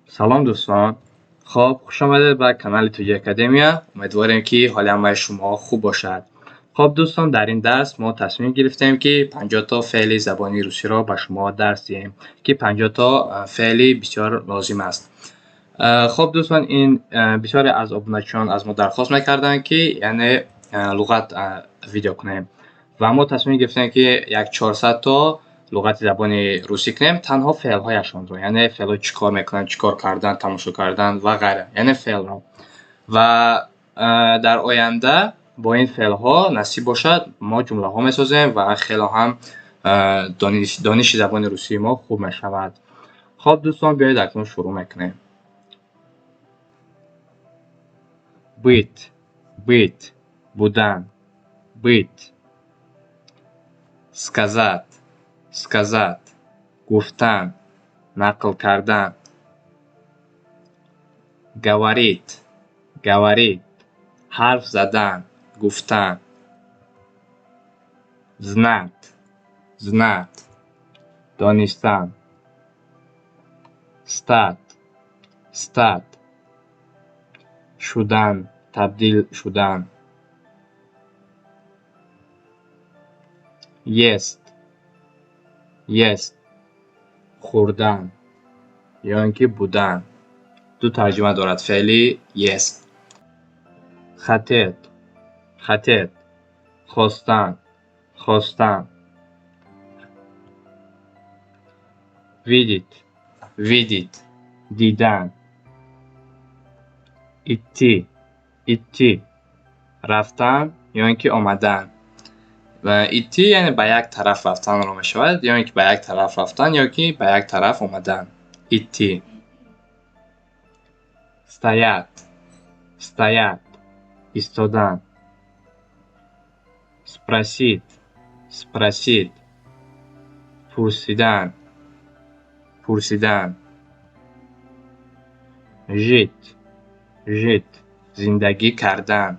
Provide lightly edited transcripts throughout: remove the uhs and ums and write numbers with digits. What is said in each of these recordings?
سلام دوستان. خب خوش آمدید به کانال توجی اکادمیا. امیدواریم که حال همه شما خوب باشد. خب دوستان، در این درس ما تصمیم گرفتیم که 50 تا فعل زبانی روسی را به شما درس دهیم که 50 تا فعل بسیار لازم است. خب دوستان، این بسیاری از ابونتشان از ما درخواست میکردن که یعنی لغت ویدیو کنیم و ما تصمیم گرفتیم که 400 تا لغت زبانی روسی کنیم، تنها فعل هایشان رو، یعنی فعل ها چیکار میکنن، چیکار کردن، تماشا کردن و غیره، یعنی فعل رو. و در آینده با این فعل ها نصیب باشد ما جمله ها میسازیم و خیلی هم دانش زبان روسی ما خوب میشود. خب دوستان، بیایید اکنون شروع میکنیم. بیت، بیت، بودن، بیت. сказать، сказать، گفتن، نقل کردن. говорить، говорить، حرف زدن، گفتن. знать، знать، دانستن. стать، стать، شدن، تبدیل شدن. есть، есть، خوردن یا اینکه بودن. دو ترجمه دارد فعلی есть. хотеть، хотеть، خواستن، خواستن. видеть، видеть، دیدن. идти، идти، رفتن یا اینکه آمدن. و ایتی یعنی به یک طرف رفتن را می شود، یا اینکه به یک طرف رفتن یا که به یک طرف آمدن. ایتی. стоять، стоять، ایستادن. спросить، спросить، پرسیدن، پرسیدن. жить، жить، زندگی کردن.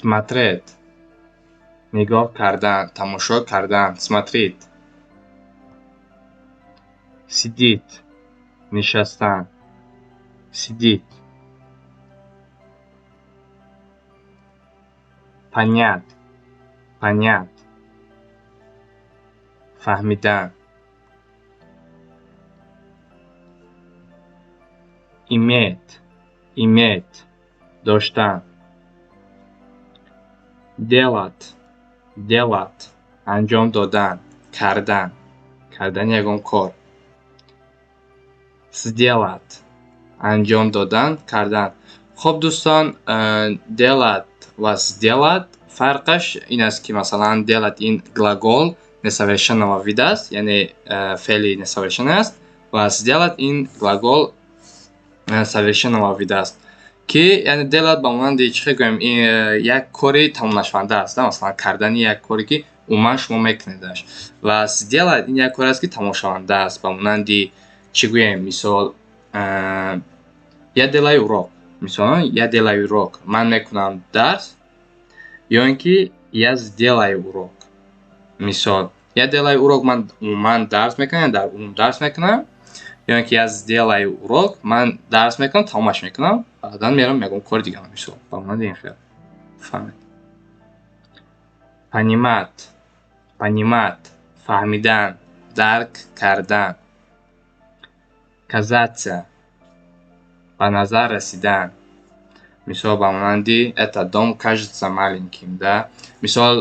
смотреть، نگاه کردن، تماشا کردن. смотреть. сидеть، نشستن. сидеть. понять، понять، فهمیدن. иметь، иметь، داشتن. делать، делать، انجام دادن، کردن، کردن یگان کار. сделать، انجام دادن، کردن. خب دوستان، делать و сделать فرقش این است که مثلا делать این глагол несовершенного вида است، یعنی فعل несовершенный است، و сделать این глагол совершенного вида است که یعنی делать با مانند چی گویم یک کاری تمام نشونده است، مثلا کردن یک کاری که عموما شما میکنیدش. و сделать این یک کاری است که تمام شونده است، با مانند چی گویم مثال я делаю урок، مثلا я делаю урок، من میکنم درس، یا اینکه я сделаю урок. مثال я делаю урок، من درس میکنم، در اون درس میکنم، یا اینکه я сделаю урок، من درس میکنم، تمامش میکنم، بعدا میرم میگم کار دیگه. مثال با مانند این خیلی فهمید. понимать، понимать، فهمیدن، درک کردن. казаться، به نظر رسیدن. مثال با مانندی это дом кажется маленьким، да. مثال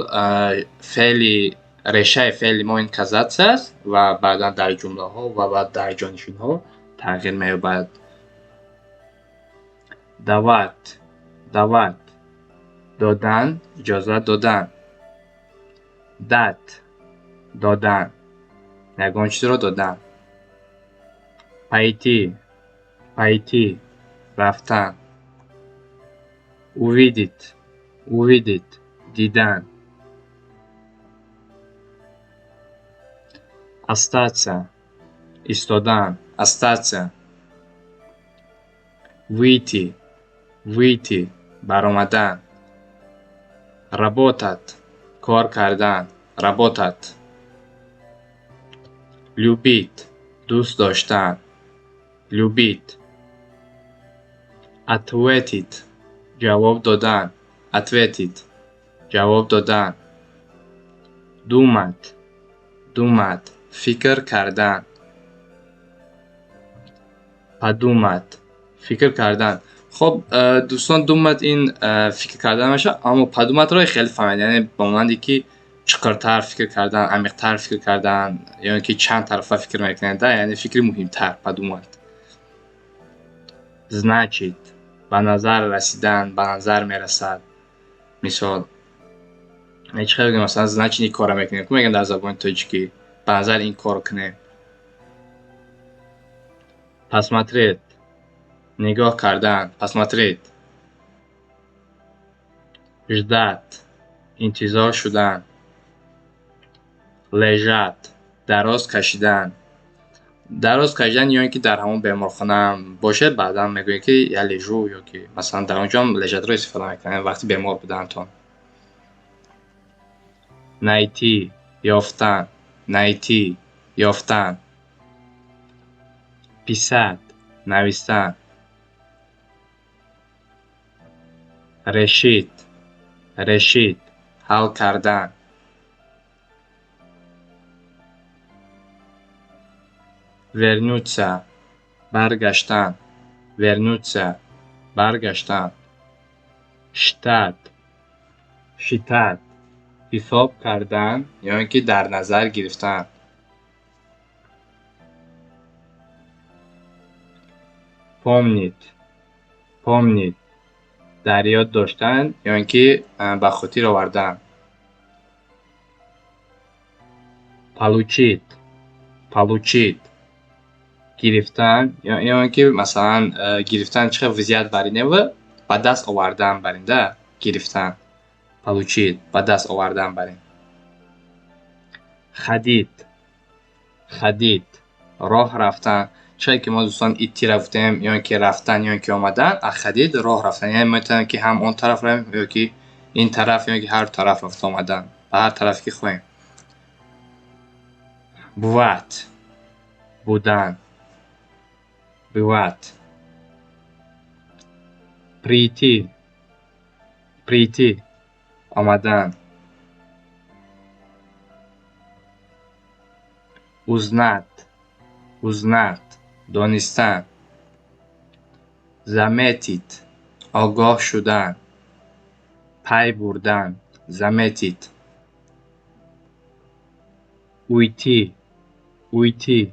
فعل ریشه فعل ما این казаться است و بعدا در جمله ها و بعد در جانشین ها تغییر می‌یابد. давать، давать، دادن، اجازه دادن. дать، دادن، یگان چیز را دادن. пойти، пойти، رفتن. увидеть، увидеть، دیدن. остаться، ایستادن، остаться. выйти، выйти، برآمدن. работать، کار کردن، работать. любить، دوست داشتن. любить. ответить. جواب دادن. ответить. جواب دادن. думать. думать. فکر کردن. подумать. فکر کردن. خب دوستان думать این فکر کردن میشه، اما подумать رو خیلی فهمید، یعنی با معنی که چقدرتر فکر کردن، عمیق‌تر فکر کردن، یعنی که چند طرفه فکر میکنند، یعنی فکر مهمتر. подумать. значит. به نظر رسیدن، به نظر میرسد. مثال چه بگیم مثلا значит این کارو میکنیم، که میگن در زبان تاجیکی به نظر این کارو کنیم. посмотреть. نگاه کردن. посмотреть. ждать. انتظار شدن. لژات. دراز کشیدن. دراز کشیدن یا اینکه در همون بیمارخانه باشه بعدا میگویی که یا لژو، یا که مثلا در اونجا هم لژات رو استفاده میکنن وقتی بیمار بودنتون. найти. یافتن. найти. یافتن. писать. نویسن. решить. решить. حل کردن. вернуться. برگشتن. вернуться. برگشتن. считать. считать. حساب کردن یا اینکه در نظر گرفتن. помнить. помнить. در یاد داشتن یا اینکه به خاطر آوردن. получить. получить. گرفتن یا اینکه مثلا گرفتن چه وضعیت برینه و به دست آوردن برینده. گرفتن. получить. به دست آوردن برین. ходить. ходить. راه رفتن. چه که ما دوستان ایتی رفتیم یا اینکه رفتن یا اینکه آمدن، ходить راه رفتن، یعنی میتونیم که هم اون طرف رویم یا که این طرف یا که هر طرف رفت آمدن، به هر طرف که خواهیم. бывать. بودن. бывать. прийти. прийти. آمدن. узнать. узнать. دانستن. заметить. آگاه شدن. پی بردن. заметить. уйти. уйти.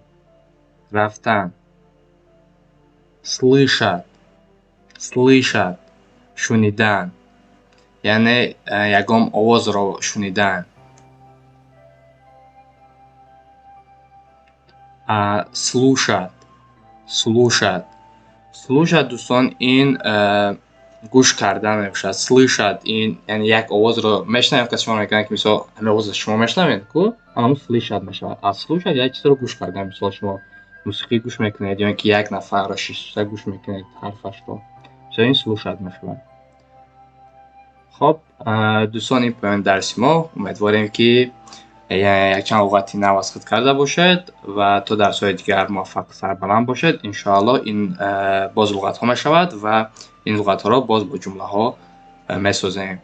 رفتن. слышать. слышать. شنیدن، یعنی یگام آواز را شنیدن. слушать. слушать. слушать دوستان این گوش کردن میشه. слышать این یعنی یک آواز رو میشنویم که شما میگن که مثلا همین آواز شما میشنوید کو اما слышать میشه. слушать یک چیز رو گوش کردن، مثلا شما موسیقی گوش میکنید یا اینکه یک نفر رو شش گوش میکنید حرفش رو، مثلا این слушать میشه. خب دوستان این پایان درس ما، امیدواریم که یک چند لغتی نو از خود کرده باشد و تا درس‌های دیگر موفق سربلند باشد. انشاءالله این باز لغت ها می شود و این لغت ها را باز با جمله ها می سازیم.